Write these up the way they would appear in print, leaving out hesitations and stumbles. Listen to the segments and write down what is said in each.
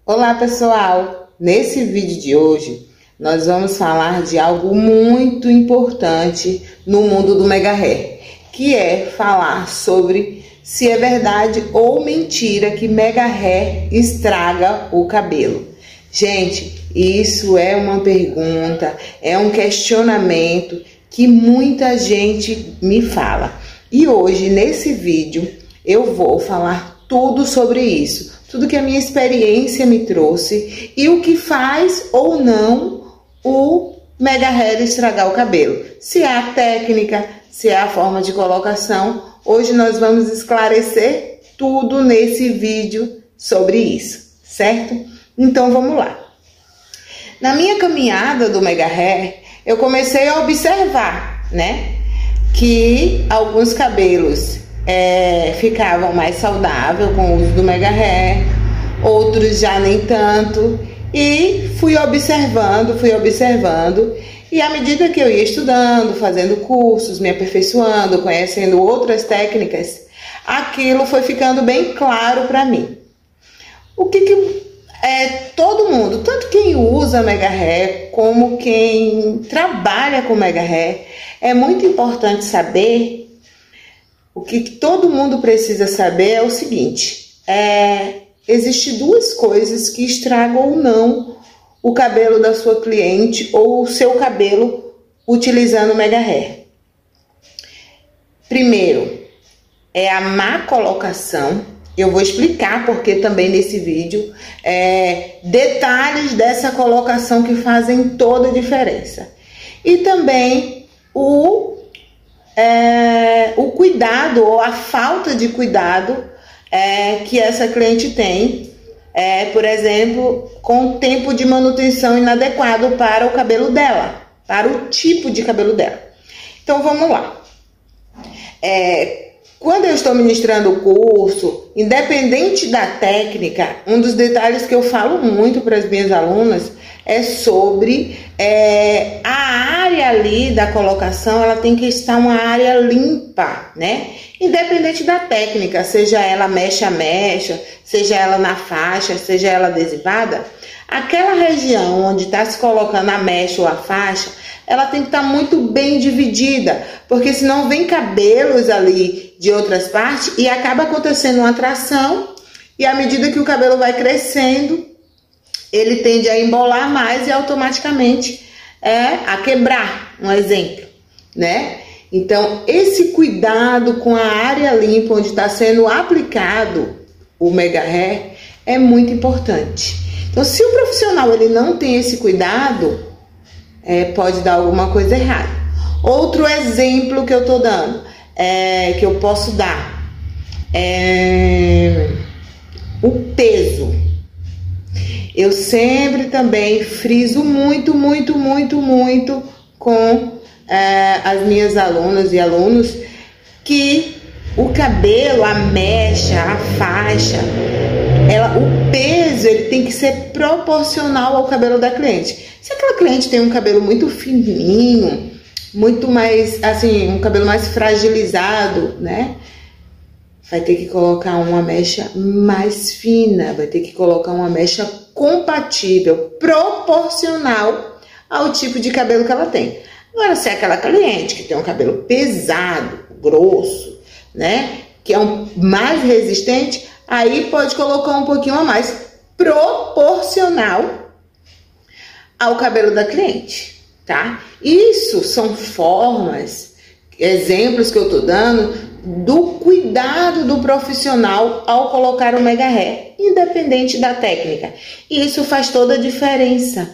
Olá pessoal, nesse vídeo de hoje nós vamos falar de algo muito importante no mundo do mega hair, que é falar sobre se é verdade ou mentira que mega hair estraga o cabelo. Gente, isso é uma pergunta, é um questionamento que muita gente me fala. E hoje nesse vídeo eu vou falar tudo sobre isso, tudo que a minha experiência me trouxe e o que faz ou não o mega hair estragar o cabelo. Se é a técnica, se é a forma de colocação, hoje nós vamos esclarecer tudo nesse vídeo sobre isso, certo? Então vamos lá. Na minha caminhada do mega hair, eu comecei a observar, né, que alguns cabelos ficavam mais saudáveis com o uso do mega hair, outros já nem tanto, e fui observando, e à medida que eu ia estudando, fazendo cursos, me aperfeiçoando, conhecendo outras técnicas, aquilo foi ficando bem claro para mim. O que todo mundo, tanto quem usa mega hair como quem trabalha com mega hair, é muito importante saber. O que todo mundo precisa saber é o seguinte: existem duas coisas que estragam ou não o cabelo da sua cliente ou o seu cabelo utilizando o mega hair. Primeiro, é a má colocação. Eu vou explicar porque também nesse vídeo detalhes dessa colocação que fazem toda a diferença. E também o cuidado ou a falta de cuidado que essa cliente tem, por exemplo, com o tempo de manutenção inadequado para o cabelo dela, para o tipo de cabelo dela. Então vamos lá. Quando eu estou ministrando o curso, independente da técnica, um dos detalhes que eu falo muito para as minhas alunas é sobre a área ali da colocação. Ela tem que estar uma área limpa, né? Independente da técnica, seja ela mecha a mecha, seja ela na faixa, seja ela adesivada, aquela região onde está se colocando a mecha ou a faixa, ela tem que estar muito bem dividida, porque senão vem cabelos ali de outras partes e acaba acontecendo uma atração, e à medida que o cabelo vai crescendo, ele tende a embolar mais e automaticamente a quebrar, um exemplo, né? Então, esse cuidado com a área limpa onde está sendo aplicado o mega hair é muito importante. Então, se o profissional ele não tem esse cuidado, pode dar alguma coisa errada. Outro exemplo que eu tô dando, que eu posso dar, o peso. Eu sempre também friso muito com as minhas alunas e alunos que o cabelo, a mecha, a faixa, o peso ele tem que ser proporcional ao cabelo da cliente. Se aquela cliente tem um cabelo muito fininho, muito mais, assim, um cabelo mais fragilizado, né? Vai ter que colocar uma mecha mais fina, vai ter que colocar uma mecha compatível, proporcional ao tipo de cabelo que ela tem. Agora, se é aquela cliente que tem um cabelo pesado, grosso, né? Que é mais resistente, aí pode colocar um pouquinho a mais, proporcional ao cabelo da cliente, tá? Isso são formas, exemplos que eu tô dando do cuidado do profissional ao colocar o mega hair, independente da técnica. E isso faz toda a diferença,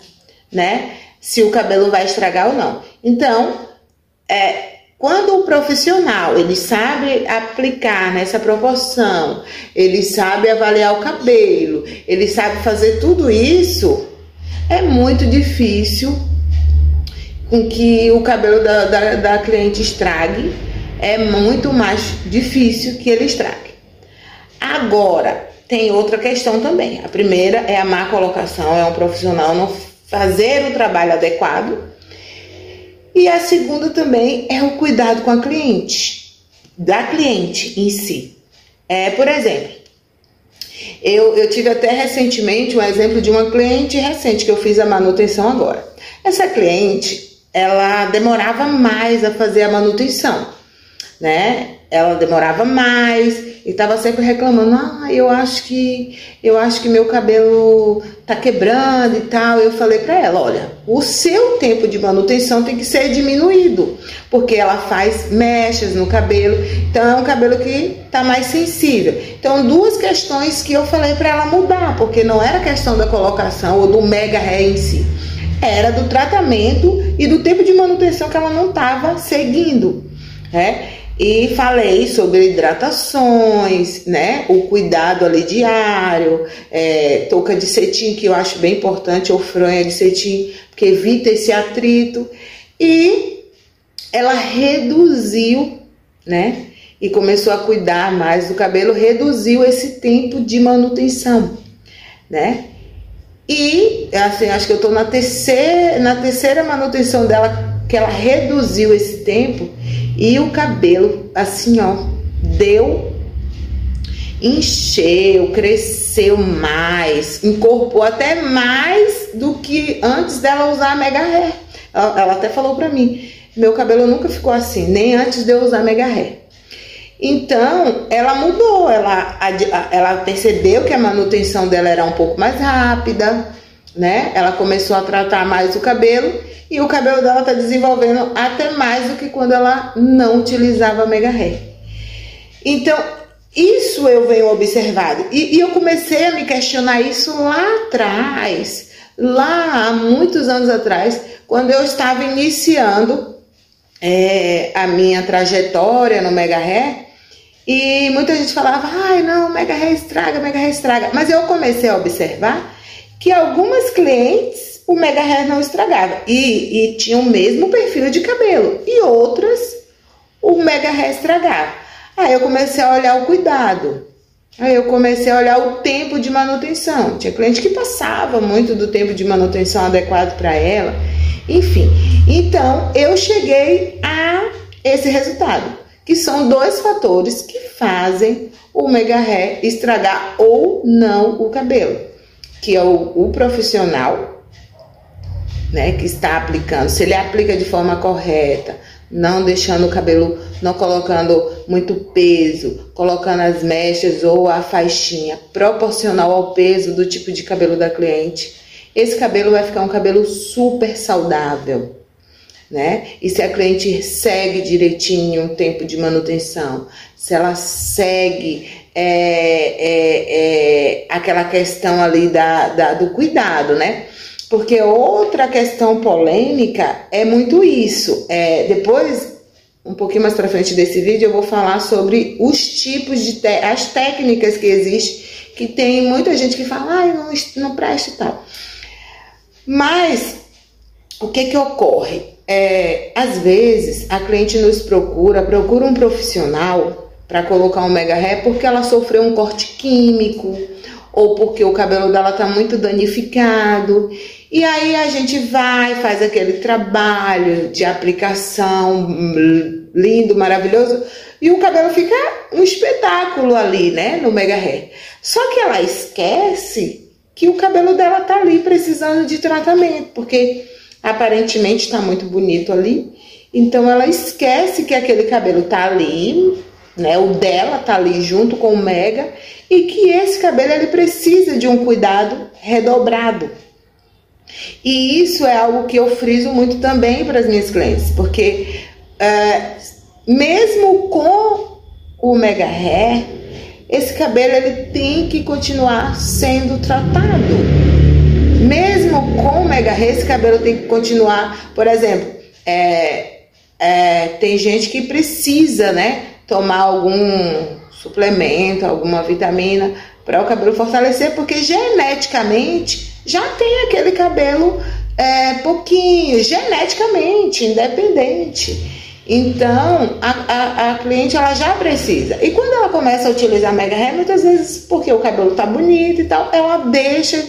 né? Se o cabelo vai estragar ou não. Então, quando o profissional ele sabe aplicar nessa proporção, ele sabe avaliar o cabelo, ele sabe fazer tudo isso, é muito difícil com que o cabelo da cliente estrague. É muito mais difícil que ele estrague. Agora, tem outra questão também. A primeira é a má colocação, é um profissional não fazer o trabalho adequado. E a segunda também é o cuidado com a cliente, da cliente em si. Por exemplo, Eu tive até recentemente um exemplo de uma cliente recente que eu fiz a manutenção agora. Essa cliente, ela demorava mais a fazer a manutenção, né? Ela demorava mais e estava sempre reclamando: eu acho que meu cabelo tá quebrando e tal. Eu falei para ela: olha, o seu tempo de manutenção tem que ser diminuído, porque ela faz mechas no cabelo, então é um cabelo que tá mais sensível. Então, duas questões que eu falei para ela mudar, porque não era questão da colocação ou do mega hair em si, era do tratamento e do tempo de manutenção que ela não estava seguindo, né? E falei sobre hidratações, né? O cuidado ali diário, touca de cetim, que eu acho bem importante, ou fronha de cetim, porque evita esse atrito. E ela reduziu, né? E começou a cuidar mais do cabelo, reduziu esse tempo de manutenção, né? E assim, acho que eu tô na terceira manutenção dela, que ela reduziu esse tempo, e o cabelo, assim, ó, encheu, cresceu mais, encorpou até mais do que antes dela usar a Mega Hair. Ela até falou pra mim: meu cabelo nunca ficou assim, nem antes de eu usar a Mega Hair. Então, ela mudou, ela percebeu que a manutenção dela era um pouco mais rápida, né? Ela começou a tratar mais o cabelo, e o cabelo dela está desenvolvendo até mais do que quando ela não utilizava a Mega Hair. Então, isso eu venho observado. E eu comecei a me questionar isso lá atrás, lá há muitos anos atrás, quando eu estava iniciando a minha trajetória no Mega Hair. E muita gente falava: ai, não, Mega Hair estraga, Mega Hair estraga. Mas eu comecei a observar que algumas clientes o Mega Hair não estragava e tinha o mesmo perfil de cabelo, e outras o Mega Hair estragava. Aí eu comecei a olhar o cuidado, aí eu comecei a olhar o tempo de manutenção. Tinha cliente que passava muito do tempo de manutenção adequado para ela, enfim. Então eu cheguei a esse resultado, que são dois fatores que fazem o Mega Hair estragar ou não o cabelo, que é o profissional, né, que está aplicando, se ele aplica de forma correta, não deixando o cabelo, não colocando muito peso, colocando as mechas ou a faixinha proporcional ao peso do tipo de cabelo da cliente, esse cabelo vai ficar um cabelo super saudável, né? E se a cliente segue direitinho o tempo de manutenção, se ela segue aquela questão ali do cuidado, né? Porque outra questão polêmica é muito isso. Depois, um pouquinho mais pra frente desse vídeo, eu vou falar sobre os tipos de as técnicas que existem, que tem muita gente que fala: ai, não presta e tal. Mas o que ocorre? Às vezes a cliente nos procura um profissional para colocar um Mega Hair porque ela sofreu um corte químico, ou porque o cabelo dela está muito danificado. E aí a gente faz aquele trabalho de aplicação lindo, maravilhoso, e o cabelo fica um espetáculo ali, né, no Mega Hair. Só que ela esquece que o cabelo dela tá ali precisando de tratamento, porque aparentemente tá muito bonito ali. Então ela esquece que aquele cabelo tá ali, né, o dela tá ali junto com o Mega, e que esse cabelo ele precisa de um cuidado redobrado. E isso é algo que eu friso muito também para as minhas clientes, porque mesmo com o Mega Hair, esse cabelo ele tem que continuar sendo tratado. Mesmo com o Mega Hair, esse cabelo tem que continuar. Por exemplo, tem gente que precisa, né, tomar algum suplemento, alguma vitamina para o cabelo fortalecer, porque geneticamente já tem aquele cabelo pouquinho, geneticamente, independente. Então, a cliente ela já precisa. E quando ela começa a utilizar Mega Hair, muitas vezes, porque o cabelo tá bonito e tal, ela deixa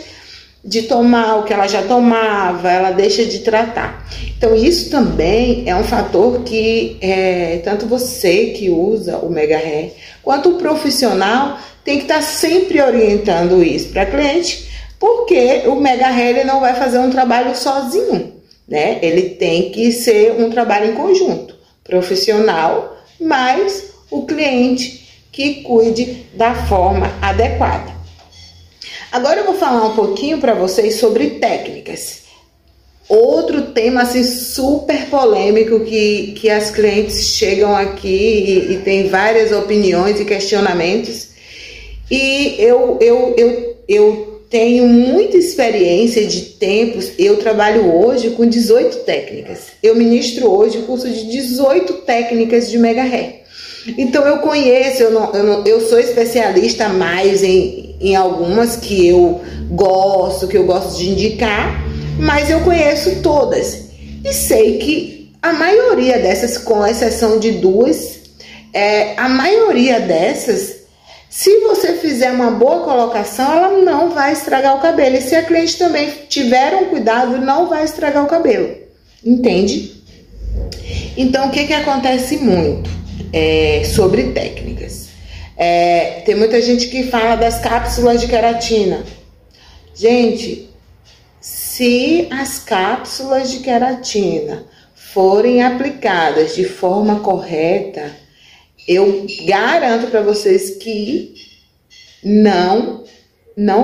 de tomar o que ela já tomava, ela deixa de tratar. Então isso também é um fator que tanto você que usa o Mega Hair, quanto o profissional tem que estar sempre orientando isso para cliente, porque o Mega Hair ele não vai fazer um trabalho sozinho, né? Ele tem que ser um trabalho em conjunto, profissional, mais o cliente que cuide da forma adequada. Agora eu vou falar um pouquinho para vocês sobre técnicas. Outro tema assim super polêmico que as clientes chegam aqui e tem várias opiniões e questionamentos. E eu tenho muita experiência de tempos. Eu trabalho hoje com 18 técnicas. Eu ministro hoje o curso de 18 técnicas de Mega Hair. Então eu conheço, eu sou especialista mais em algumas que eu gosto de indicar, mas eu conheço todas. E sei que a maioria dessas, com exceção de duas, a maioria dessas, se você fizer uma boa colocação, ela não vai estragar o cabelo. E se a cliente também tiver um cuidado, não vai estragar o cabelo. Entende? Então, o que acontece muito sobre técnicas? Tem muita gente que fala das cápsulas de queratina. Gente, se as cápsulas de queratina forem aplicadas de forma correta, eu garanto para vocês que não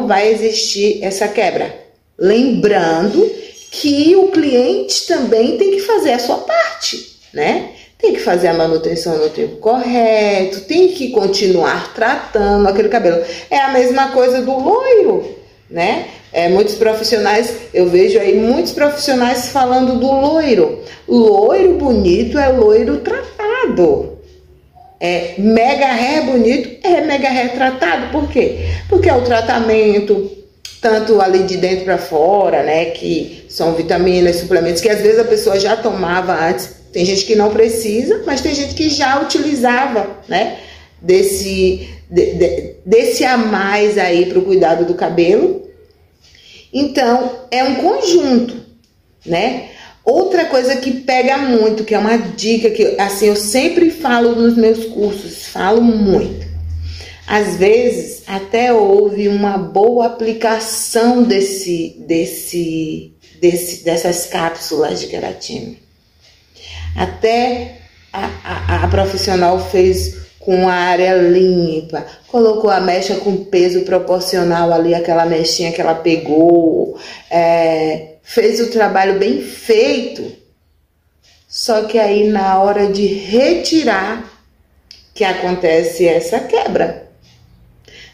vai existir essa quebra. Lembrando que o cliente também tem que fazer a sua parte, né? Tem que fazer a manutenção no tempo correto, tem que continuar tratando aquele cabelo. É a mesma coisa do loiro, né? Muitos profissionais, eu vejo aí muitos profissionais falando do loiro. Loiro bonito é loiro tratado. Mega hair bonito é mega hair tratado. Por quê? Porque é o tratamento, tanto ali de dentro para fora, né? Que são vitaminas, suplementos, que às vezes a pessoa já tomava antes. Tem gente que não precisa, mas tem gente que já utilizava, né? Desse a mais aí para o cuidado do cabelo. Então, é um conjunto, né? Outra coisa que pega muito, que é uma dica que assim eu sempre falo nos meus cursos, falo muito. Às vezes, até houve uma boa aplicação dessas cápsulas de queratina. Até a profissional fez com a área limpa, colocou a mecha com peso proporcional ali, aquela mechinha que ela pegou, fez o trabalho bem feito, só que aí na hora de retirar que acontece essa quebra.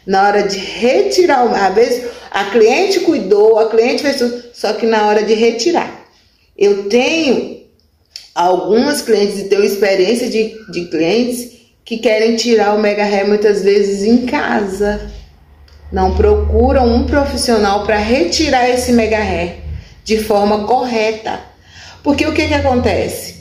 Na hora de retirar, às vezes a cliente cuidou, a cliente fez tudo, só que na hora de retirar. Eu tenho algumas clientes e tenho experiência de clientes que querem tirar o Mega Hair muitas vezes em casa. Não procuram um profissional para retirar esse Mega Hair de forma correta. Porque o que acontece?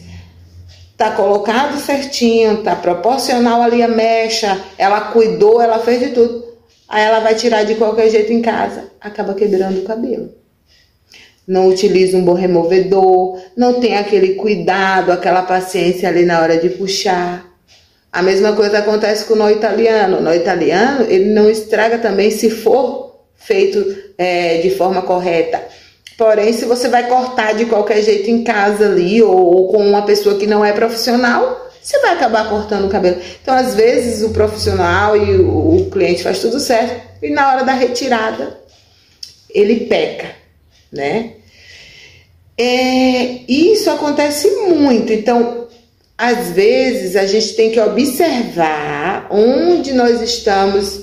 Tá colocado certinho, tá proporcional ali a mecha, ela cuidou, ela fez de tudo. Aí ela vai tirar de qualquer jeito em casa, acaba quebrando o cabelo. Não utiliza um bom removedor, não tem aquele cuidado, aquela paciência ali na hora de puxar. A mesma coisa acontece com o nó italiano. O nó italiano, ele não estraga também se for feito de forma correta. Porém, se você vai cortar de qualquer jeito em casa ali, ou com uma pessoa que não é profissional, você vai acabar cortando o cabelo. Então, às vezes, o profissional e o cliente faz tudo certo, e na hora da retirada, ele peca, né? Isso acontece muito. Então, às vezes, a gente tem que observar onde nós estamos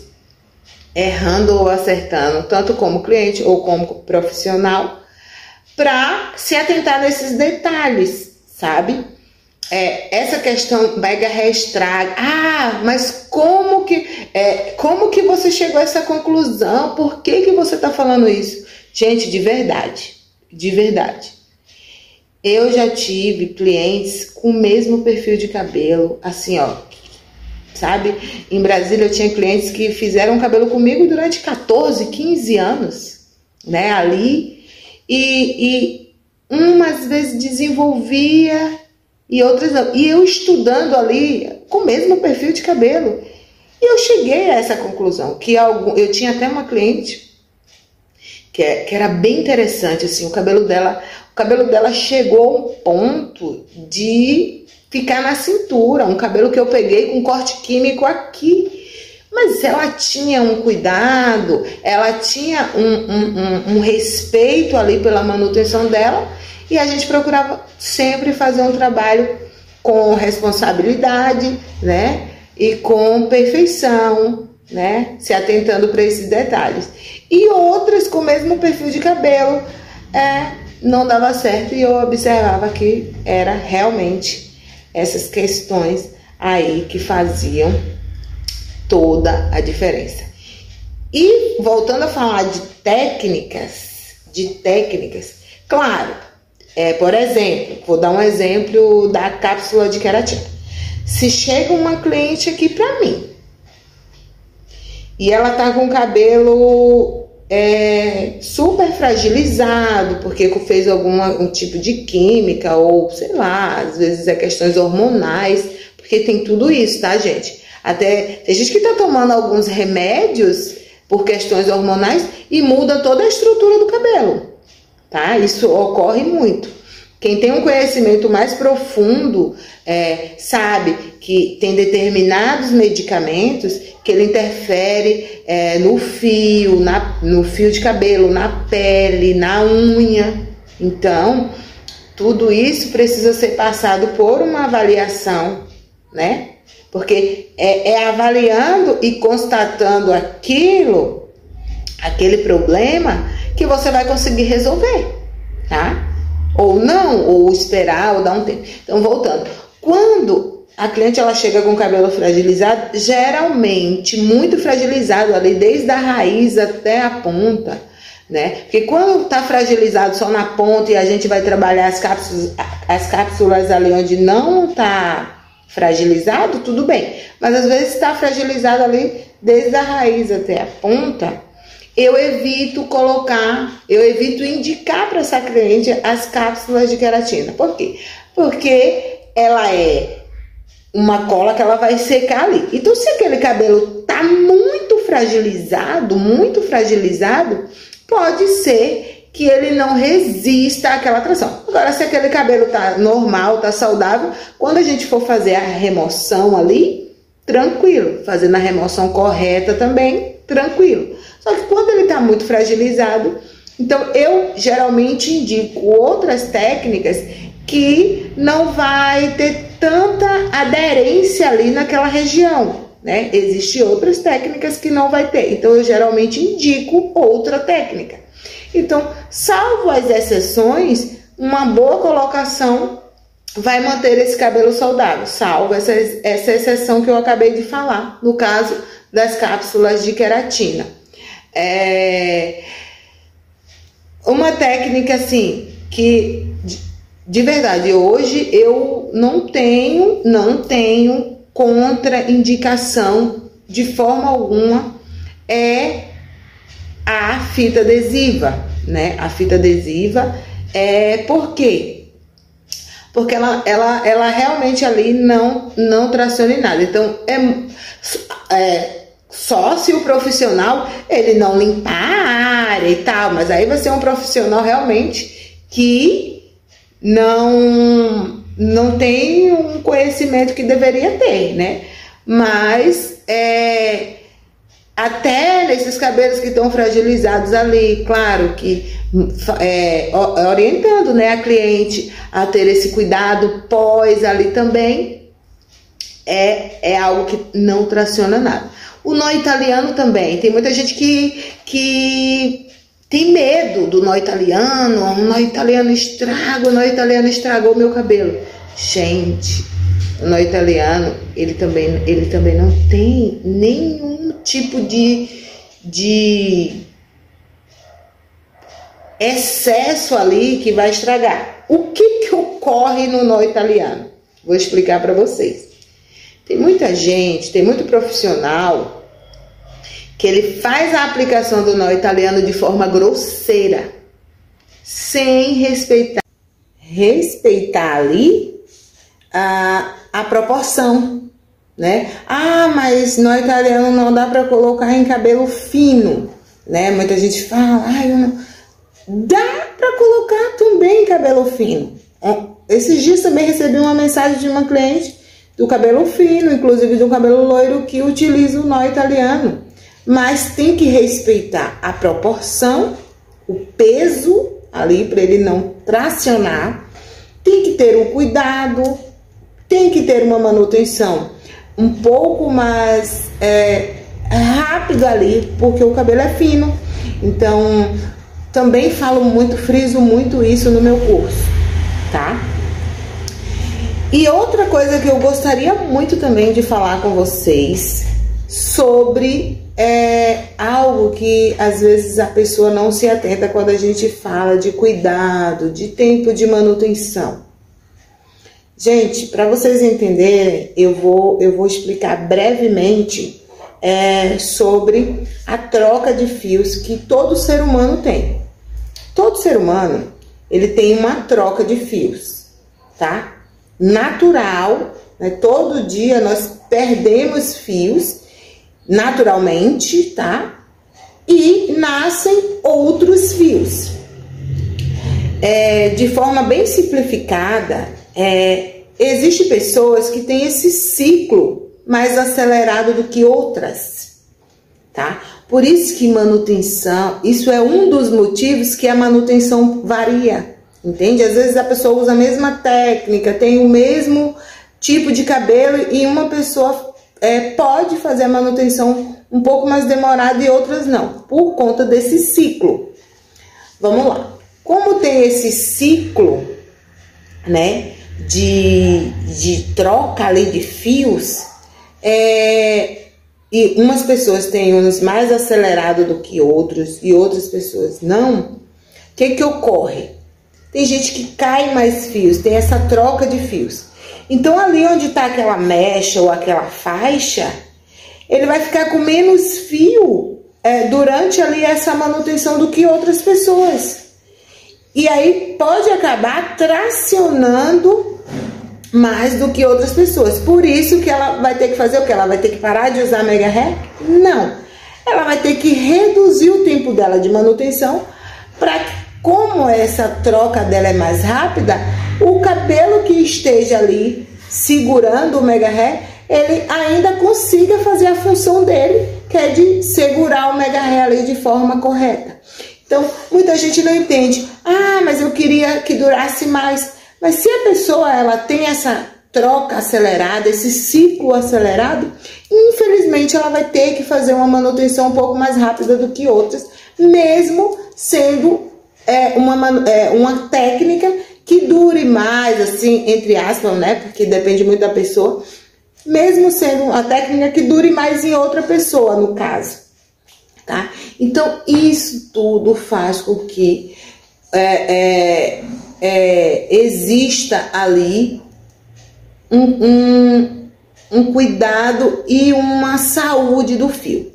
errando ou acertando, tanto como cliente ou como profissional, para se atentar nesses detalhes, sabe? Essa questão Mega Hair estraga. Mas como que você chegou a essa conclusão? Por que você está falando isso? Gente, de verdade. Eu já tive clientes com o mesmo perfil de cabelo, assim, ó, sabe? Em Brasília eu tinha clientes que fizeram cabelo comigo durante 14, 15 anos. né, ali, e umas vezes desenvolvia e outras não. E eu estudando ali com o mesmo perfil de cabelo, e eu cheguei a essa conclusão, que eu tinha até uma cliente que era bem interessante, assim, o cabelo dela chegou a um ponto de ficar na cintura, um cabelo que eu peguei com corte químico aqui. Mas ela tinha um cuidado, ela tinha um respeito ali pela manutenção dela, e a gente procurava sempre fazer um trabalho com responsabilidade, né? E com perfeição, né? Se atentando para esses detalhes. E outras com o mesmo perfil de cabelo não dava certo, e eu observava que era realmente essas questões aí que faziam toda a diferença. E voltando a falar de técnicas, claro, por exemplo, vou dar um exemplo da cápsula de queratina. Se chega uma cliente aqui para mim e ela tá com o cabelo super fragilizado, porque fez um tipo de química, ou sei lá, às vezes questões hormonais, porque tem tudo isso, tá, gente? Até tem gente que está tomando alguns remédios por questões hormonais e muda toda a estrutura do cabelo, tá? Isso ocorre muito. Quem tem um conhecimento mais profundo sabe que tem determinados medicamentos que ele interfere no fio de cabelo, na pele, na unha. Então, tudo isso precisa ser passado por uma avaliação, né? Porque avaliando e constatando aquele problema, que você vai conseguir resolver, tá? Ou não, ou esperar, ou dar um tempo. Então, voltando. Quando a cliente ela chega com o cabelo fragilizado, geralmente muito fragilizado ali, desde a raiz até a ponta, né? Porque quando tá fragilizado só na ponta e a gente vai trabalhar as cápsulas ali onde não tá fragilizado, tudo bem. Mas às vezes está fragilizado ali desde a raiz até a ponta. Eu evito indicar para essa cliente as cápsulas de queratina. Por quê? Porque ela é uma cola que ela vai secar ali. Então, se aquele cabelo tá muito fragilizado, pode ser que ele não resista àquela tração. Agora, se aquele cabelo tá normal, tá saudável, quando a gente for fazer a remoção ali, tranquilo. Fazendo a remoção correta também, tranquilo. Só que quando ele tá muito fragilizado, então eu geralmente indico outras técnicas que não vai ter tanta aderência ali naquela região, né? Existem outras técnicas que não vai ter. Então eu geralmente indico outra técnica. Então, salvo as exceções, uma boa colocação vai manter esse cabelo saudável, salvo essa exceção que eu acabei de falar, no caso das cápsulas de queratina. Uma técnica assim, que de verdade, hoje eu não tenho contraindicação de forma alguma, a fita adesiva, né? A fita adesiva por quê? Porque ela realmente ali não traciona em nada. Então, só se o profissional ele não limpar a área e tal, mas aí vai ser um profissional realmente que não tem um conhecimento que deveria ter, né? Mas até nesses cabelos que estão fragilizados ali, claro que orientando, né, a cliente a ter esse cuidado pós ali também, é algo que não traciona nada. O nó italiano também, tem muita gente que tem medo do nó italiano, o nó italiano estragou meu cabelo. Gente, o nó italiano, ele também não tem nenhum tipo de excesso ali que vai estragar. O que ocorre no nó italiano? Vou explicar para vocês. Tem muita gente, tem muito profissional que ele faz a aplicação do nó italiano de forma grosseira, sem respeitar ali a proporção, né? Ah, mas nó italiano não dá para colocar em cabelo fino, né? Muita gente fala, dá para colocar também em cabelo fino. Esses dias também recebi uma mensagem de uma cliente do cabelo fino, inclusive do cabelo loiro, que utiliza o nó italiano. Mas tem que respeitar a proporção, o peso ali para ele não tracionar. Tem que ter um cuidado, tem que ter uma manutenção um pouco mais rápido ali, porque o cabelo é fino. Então, também falo muito, friso muito isso no meu curso, tá? E outra coisa que eu gostaria muito também de falar com vocês sobre algo que às vezes a pessoa não se atenta quando a gente fala de cuidado, de tempo de manutenção. Gente, para vocês entenderem, eu vou explicar brevemente sobre a troca de fios que todo ser humano tem. Todo ser humano, ele tem uma troca de fios, tá? Natural, né? Todo dia nós perdemos fios naturalmente, tá? E nascem outros fios. De forma bem simplificada, existem pessoas que têm esse ciclo mais acelerado do que outras, tá? Por isso que manutenção, isso é um dos motivos que a manutenção varia, entende? Às vezes a pessoa usa a mesma técnica, tem o mesmo tipo de cabelo e uma pessoa pode fazer a manutenção um pouco mais demorada e outras não, por conta desse ciclo. Vamos lá. Como tem esse ciclo, né, de troca ali de fios, e umas pessoas têm uns mais acelerados do que outros e outras pessoas não, o que ocorre? Tem gente que cai mais fios, tem essa troca de fios. Então ali onde está aquela mecha ou aquela faixa, ele vai ficar com menos fio durante ali essa manutenção do que outras pessoas. E aí pode acabar tracionando mais do que outras pessoas. Por isso que ela vai ter que fazer o quê? Ela vai ter que parar de usar mega hair? Não. Ela vai ter que reduzir o tempo dela de manutenção para que, como essa troca dela é mais rápida, o cabelo que esteja ali segurando o mega hair, ele ainda consiga fazer a função dele, que é de segurar o mega hair ali de forma correta. Então, muita gente não entende. Ah, mas eu queria que durasse mais. Mas se a pessoa ela tem essa troca acelerada, esse ciclo acelerado, infelizmente ela vai ter que fazer uma manutenção um pouco mais rápida do que outras, mesmo sendo uma técnica que dure mais, assim, entre aspas, né? Porque depende muito da pessoa. Mesmo sendo uma técnica que dure mais em outra pessoa, no caso. Tá? Então, isso tudo faz com que exista ali um cuidado e uma saúde do fio.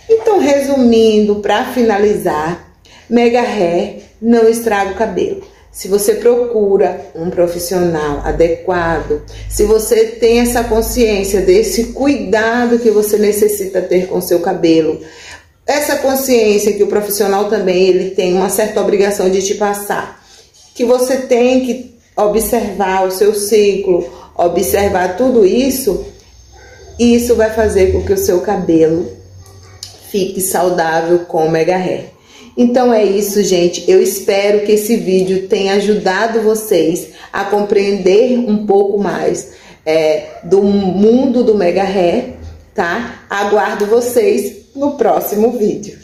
Então, resumindo, para finalizar, mega hair não estraga o cabelo. Se você procura um profissional adequado, se você tem essa consciência desse cuidado que você necessita ter com seu cabelo, essa consciência que o profissional também ele tem uma certa obrigação de te passar, que você tem que observar o seu ciclo, observar tudo isso, e isso vai fazer com que o seu cabelo fique saudável com o mega hair. Então é isso, gente. Eu espero que esse vídeo tenha ajudado vocês a compreender um pouco mais do mundo do mega hair, tá? Aguardo vocês no próximo vídeo.